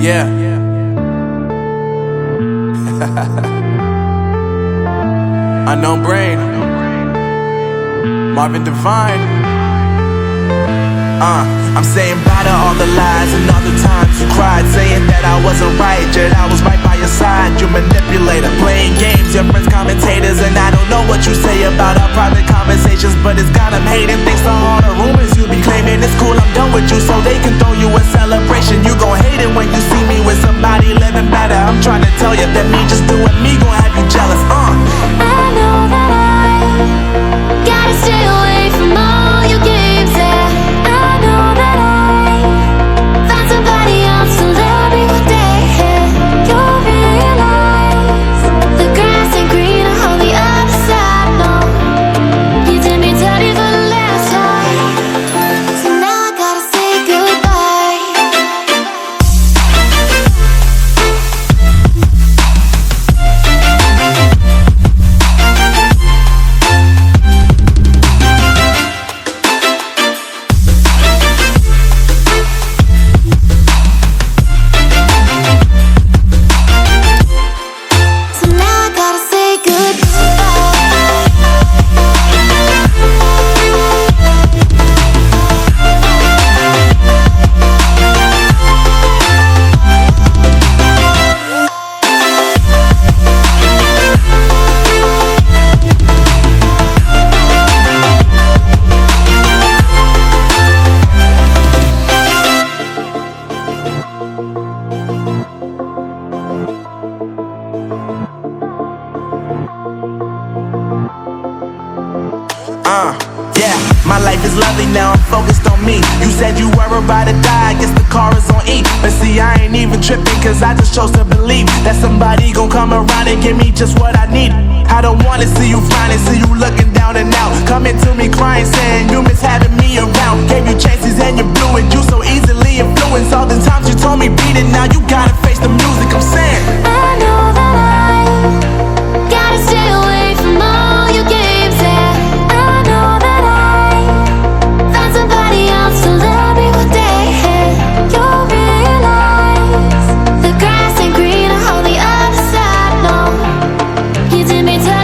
Yeah. Unknown Brain, Marvin Devine. I'm saying bye to all the lies and all the times you cried, saying that I wasn't right, yet I was right by your side. You manipulator, playing games, your friends commentators, and I don't know what you say about our private conversations, but it's got them hating. Thanks to all the rumors you be claiming. It's cool, I'm done with you, so they can throw you a celebration. You gon' hate it when you see me with somebody living better. I'm trying to tell you that me just doing me gon' have you jealous. I know that I gotta stay away from all your games, yeah. I know that I found somebody else to love me one day, yeah. You'll realize the grass ain't greener on the other side, no. You did me dirty for the last time, so now I gotta say goodbye. So now I gotta say Yeah, my life is lovely now, I'm focused on me. You said you were about to die, I guess the car is on E. But see, I ain't even tripping, cause I just chose to believe that somebody gon' come around and give me just what I need. I don't wanna see you frowning, see you looking down and out, coming to me crying, saying you miss having me around. Gave you chances and you blew it, you so easily influenced. All the times you told me beat it, now you gotta face the music. I'm saying I know that I gotta stay away from all your games, yeah. I know that I found somebody else to love me one day, yeah. You'll realize the grass ain't greener on the other side, no. You did me dirty